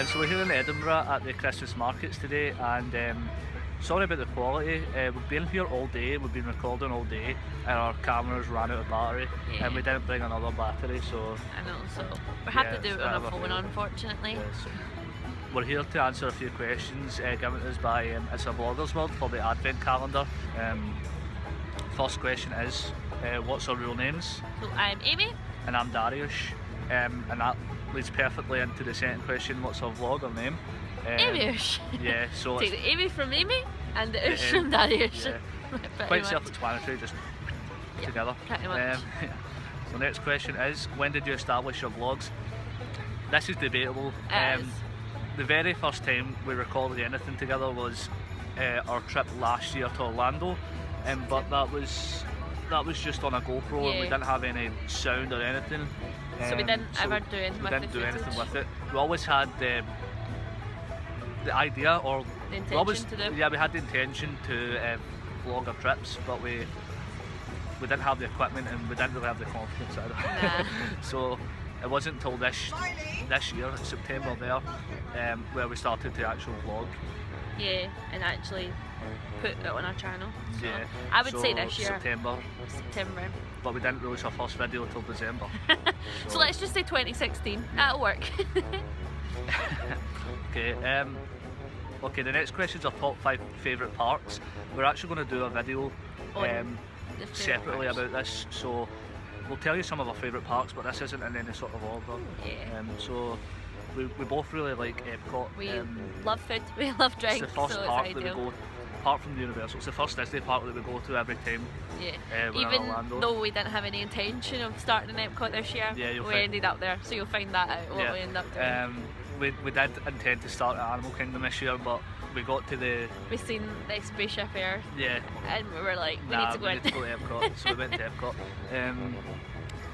So we're here in Edinburgh at the Christmas markets today, and sorry about the quality. We've been here all day, we've been recording all day, and our cameras ran out of battery, and we didn't bring another battery, so... I know, so we have to do it on a phone, unfortunately. So we're here to answer a few questions given to us by It's a Vloggers World for the Advent calendar. First question is, what's our real names? So I'm Amy. And I'm Dariush, and that leads perfectly into the second question, what's our vlogger name? Amyoosh. Yeah, so take the Amy from Amy and the Ush from Dariush. Yeah. Quite self-explanatory, just together. Pretty much. So next question is, when did you establish your vlogs? This is debatable. The very first time we recorded anything together was our trip last year to Orlando, but that was just on a GoPro, and we didn't have any sound or anything. So we didn't ever do anything with it. We didn't do anything with it. We always had the idea, or the intention to do. Yeah, we had the intention to vlog our trips, but we didn't have the equipment and we didn't really have the confidence either. Nah. So it wasn't until this year, in September there, where we started to actually vlog. Yeah, and actually put it on our channel. So yeah. I would say this year. September. But we didn't release our first video till December. So let's just say 2016. That'll work. Okay. Okay. The next question is our top 5 favourite parks. We're actually going to do a video separately about this. So we'll tell you some of our favourite parks, but this isn't in any sort of order. Yeah. So we both really like Epcot. We love food. We love drinks. It's the first so park it's that we go. Apart from the Universal, it's the first Disney park that we go to every time. Yeah. We're Even in Orlando. though we didn't have any intention of starting in Epcot this year, we ended up there. So you'll find that out what we ended up doing. We did intend to start at Animal Kingdom this year, but we got to we seen the Spaceship Earth. Yeah. And we were like, we need to go in. We need to go to Epcot, so we went to Epcot.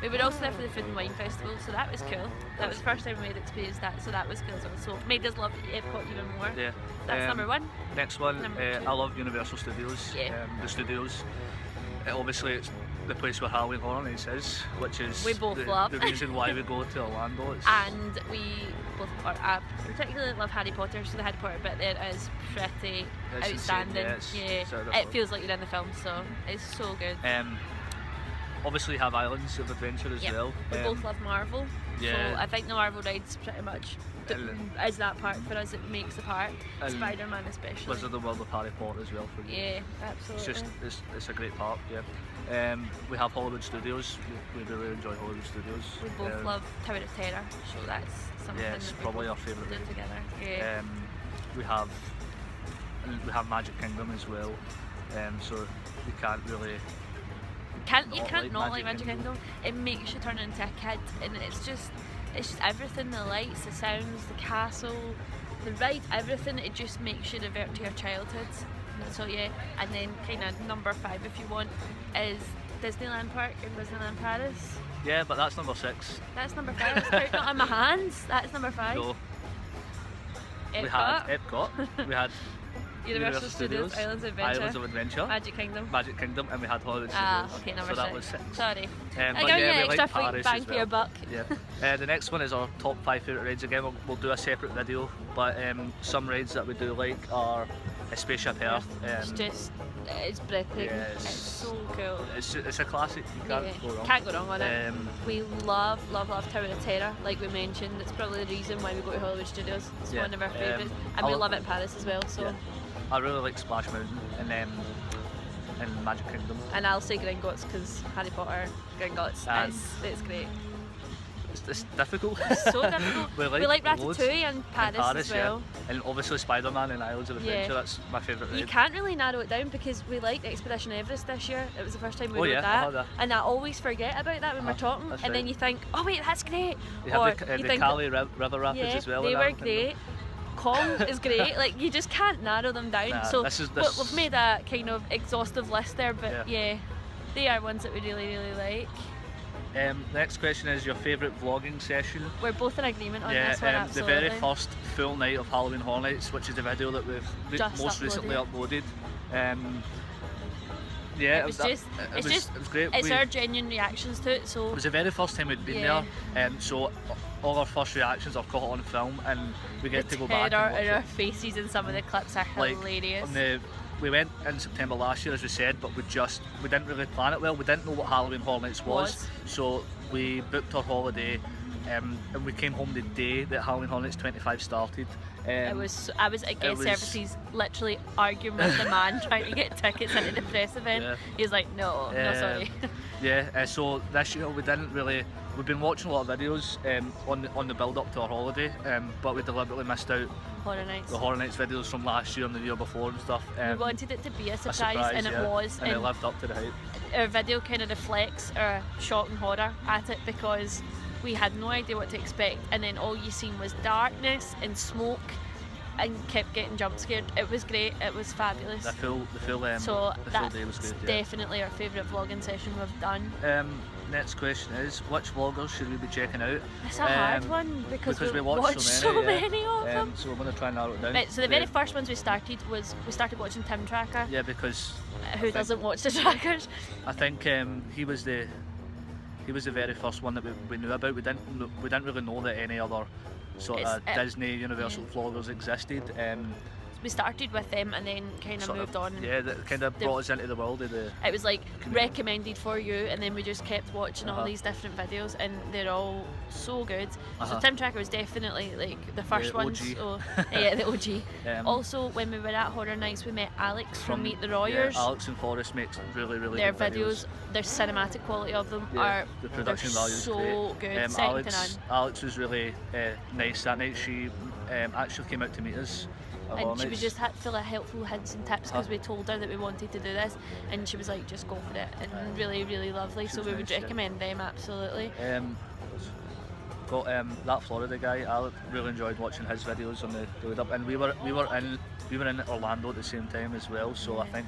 We were also there for the Food and Wine Festival, so that was cool. That was the first time we had experienced that, so that was cool. So it made us love Epcot even more. Yeah. That's number 1. Next one, I love Universal Studios. Yeah. The studios. Obviously, it's the place where Halloween Horror Nights is, which is we both love. the reason why we go to Orlando. And we both particularly love Harry Potter, so the Harry Potter bit there is pretty outstanding. It feels like you're in the film, so it's so good. Obviously have Islands of Adventure as well. We both love Marvel, so I think the Marvel rides pretty much is that part for us. It makes the park. Spider-Man especially. Wizard of the World of Harry Potter as well for you. Yeah, absolutely. It's a great park. Yeah. We have Hollywood Studios. We really enjoy Hollywood Studios. We both love Tower of Terror, so that's something. Yeah, it's probably our favourite do together. Yeah. We have Magic Kingdom as well. So you can't really. You can't not like Magic Kingdom. It makes you turn into a kid, and it's just everything, the lights, the sounds, the castle, the ride, everything. It just makes you revert to your childhood. So yeah, and then kind of number 5, if you want, is Disneyland Park in Disneyland Paris. Yeah, but that's number 6. That's number 5. It's not in my hands. That's number 5. No. Epcot. We had Epcot. We had Universal Studios, Islands of Adventure, Magic Kingdom, and we had Hollywood Studios. Okay, number 6. So that was 6. Sorry. I got you extra bang for your buck. Yeah. The next one is our top 5 favourite rides. Again, we'll do a separate video, but some rides that we do like are Spaceship Earth. It's breathtaking. Yeah, it's so cool. It's a classic. You can't go wrong. Can't go wrong on it. We love Tower of Terror, like we mentioned. It's probably the reason why we go to Hollywood Studios. It's one of our favourites, and we love it in Paris as well. So. I really like Splash Mountain and Magic Kingdom. And I'll say Gringotts because Harry Potter, Gringotts, it's great. It's difficult. It's so difficult. we like Ratatouille and Paris as well. Yeah. And obviously Spider-Man and Islands of Adventure, that's my favourite ride. You can't really narrow it down because we liked Expedition Everest this year. It was the first time we rode that. And I always forget about that when we're talking. And then you think, oh wait, that's great. You have the Cali River Rapids as well. They were great. Kong is great, like you just can't narrow them down. So we've made a kind of exhaustive list there, but yeah, they are ones that we really like. The next question is your favourite vlogging session. We're both in agreement on this one, absolutely. The very first full night of Halloween Horror Nights, which is the video that we've most recently uploaded. Yeah, it was great. It's our genuine reactions to it. So it was the very first time we'd been there, so all our first reactions are caught on film, and we get to go back and watch our faces in some of the clips are hilarious. We went in September last year, as we said, but we didn't really plan it well. We didn't know what Halloween Horror Nights was, so we booked our holiday, and we came home the day that Halloween Horror Nights 25 started. I was at guest services, literally arguing with the man trying to get tickets into the press event. Yeah. He was like, no, sorry. So this year we've been watching a lot of videos on the build up to our holiday, but we deliberately missed out the Horror Nights videos from last year and the year before and stuff. We wanted it to be a surprise and it was. And it lived up to the hype. Our video kind of reflects our shock and horror at it, because we had no idea what to expect, and then all you seen was darkness and smoke and kept getting jump scared. It was great, it was fabulous. The full day was great. Definitely our favourite vlogging session we've done. Next question is, which vloggers should we be checking out? It's a hard one because we watched so many of them. So we're going to try and narrow it down. Right, so the very first ones we started watching Tim Tracker. Yeah, because who doesn't watch the trackers? I think he was the very first one that we knew about. We didn't really know that any other sort of Disney Universal vloggers existed. We started with them and then kind of moved on. Yeah, that kind of brought us into the world of the... It was like recommended for you, and then we just kept watching all these different videos, and they're all so good. So Tim Tracker was definitely like the first one. So, the OG. Also, when we were at Horror Nights, we met Alex from Meet the Royers. Yeah, Alex and Forrest makes really good videos. Their cinematic quality of them the production value is so great. good. Alex was really nice that night. She actually came out to meet us. And she was just full of helpful hints and tips, because we told her that we wanted to do this, and she was like, just go for it, and really lovely. So we would recommend them, absolutely. Got that Florida guy. I really enjoyed watching his videos on the lead up, and we were in Orlando at the same time as well, so I think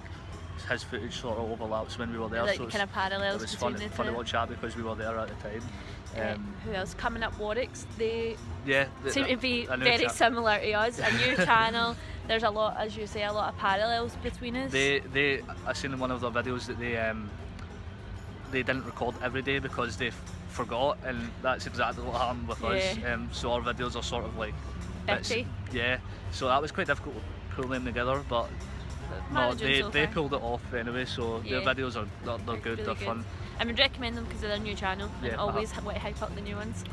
his footage sort of overlaps when we were there. Like so kind of parallels. It was fun to watch that because we were there at the time. Who else? Coming Up Warwick's, they seem to be very similar to us. A new channel. There's a lot, as you say, a lot of parallels between us. I seen in one of their videos that they didn't record every day because they forgot, and that's exactly what happened with us. So our videos are sort of like bits, so that was quite difficult to pull them together, but no, they pulled it off anyway. So their videos they're good, they're fun. I would recommend them because they're a new channel, and always want to hype up the new ones.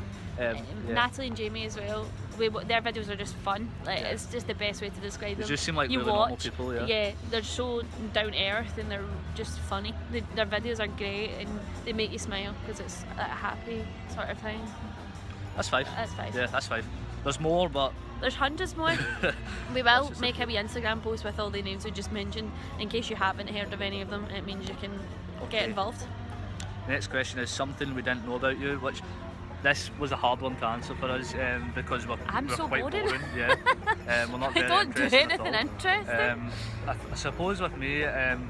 Natalie and Jamie as well. Their videos are just fun. It's just the best way to describe them. They just seem like really normal people. Yeah, they're so down to earth and they're just funny. Their videos are great and they make you smile because it's a happy sort of thing. That's 5. Yeah, that's 5. There's more, but there's hundreds more. We will make a wee Instagram post with all the names we just mentioned. In case you haven't heard of any of them, it means you can get involved. Next question is something we didn't know about you, which this was a hard one to answer for us because we're so quite boring. Yeah, we're not very I don't do anything interesting. I suppose with me, I'm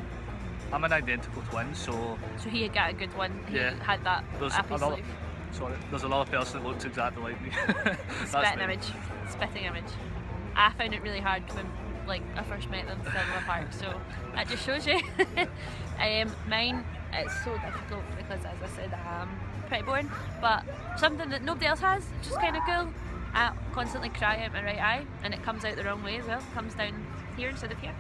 an identical twin, so he got a good one. He had that happy sleeve. Sorry, there's another person that looks exactly like me. Spitting image. I found it really hard when I first met them still apart, so that just shows you. Mine, it's so difficult because, as I said, I'm pretty boring, but something that nobody else has, which is kind of cool. I constantly cry out my right eye, and it comes out the wrong way as well. It comes down here instead of here.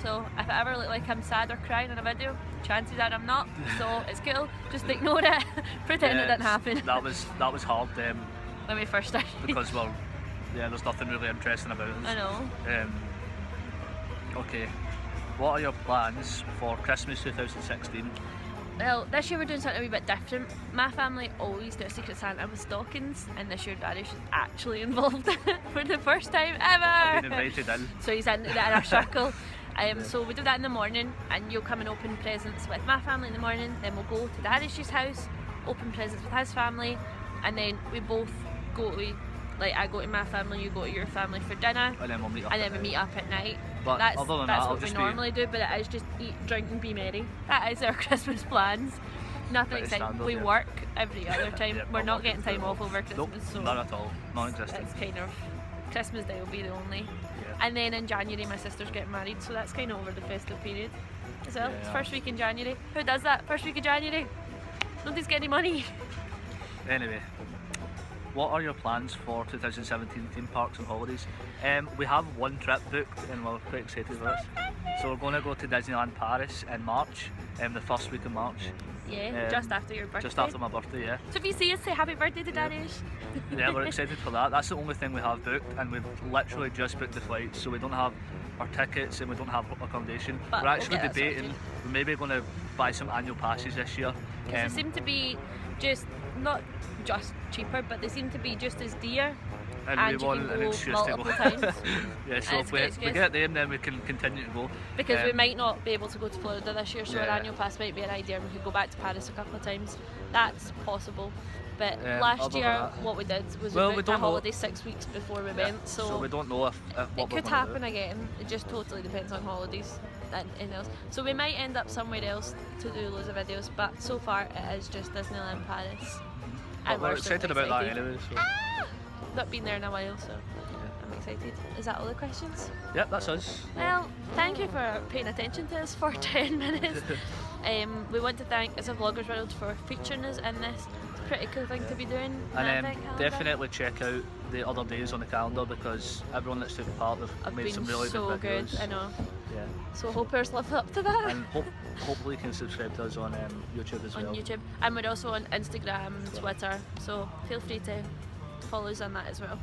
So if I ever look like I'm sad or crying in a video, chances are I'm not, so it's cool. Just ignore it, pretend it didn't happen. That was hard when we first started. Because there's nothing really interesting about it. I know. Okay, what are your plans for Christmas 2016? Well, this year we're doing something a wee bit different. My family always do a Secret Santa with stockings, and this year Dariush is actually involved for the first time ever. I've been invited in. So he's in our circle. So we do that in the morning, and you'll come and open presents with my family in the morning. Then we'll go to Dariush's house, open presents with his family, and then we both go to, I go to my family, you go to your family for dinner, and then we'll meet up. And then we meet up at night. But that's that, what we normally do, but it is just eat, drink and be merry. That is our Christmas plans. Nothing exciting. We work every other time. We're not getting time off over Christmas. Nope, so none at all. Non-existent. It's kind Christmas Day will be the only. Yeah. And then in January my sister's getting married, so that's kind of over the festive period as well. Yeah, It's first week in January. Who does that? First week of January? Nobody's getting any money. Anyway, what are your plans for 2017 theme parks and holidays? We have one trip booked and we're quite excited for this. So we're going to go to Disneyland Paris in March, the first week of March. Yeah, just after your birthday. Just after my birthday, yeah. So if you see us, say happy birthday to Dariush. Yeah, we're excited for that. That's the only thing we have booked, and we've literally just booked the flights, so we don't have our tickets and we don't have accommodation. But we're actually we'll get that debating, sorted. we're maybe going to buy some annual passes this year. Because they seem to be just, not just cheaper, but they seem to be just as dear. and and we you want can an go excuse to go. multiple times. Yeah, so it's if a good we excuse. get them, then we can continue to go. Because we Um, might not be able to go to Florida this year, so our Yeah. annual pass might be an idea and we could go back to Paris a couple of times. That's possible. But last other year, than that- what we did was Well, we we booked a don't know. holiday 6 weeks before we went, so we don't know if what it we're could gonna happen do. again. It just totally depends on holidays and anything else. So we might end up somewhere else to do loads of videos, but so far it is just Disneyland Paris. But we're super excited about that anyway. So. Not been there in a while, so I'm excited. Is that all the questions? Yep, that's us. Well, thank you for paying attention to us for 10 minutes. We want to thank As a Vloggers World for featuring us in this. It's a pretty cool thing to be doing. And event calendar. definitely check out the other days on the calendar because everyone that's taken part have I've made been some really so good good, videos. I know. Yeah. So hope ours live up to that. And hopefully you can subscribe to us on YouTube as On well. YouTube, and we're also on Instagram, Twitter, so feel free to follow us on that as well.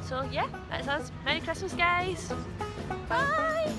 So yeah, that's us. Merry Christmas, guys. Bye.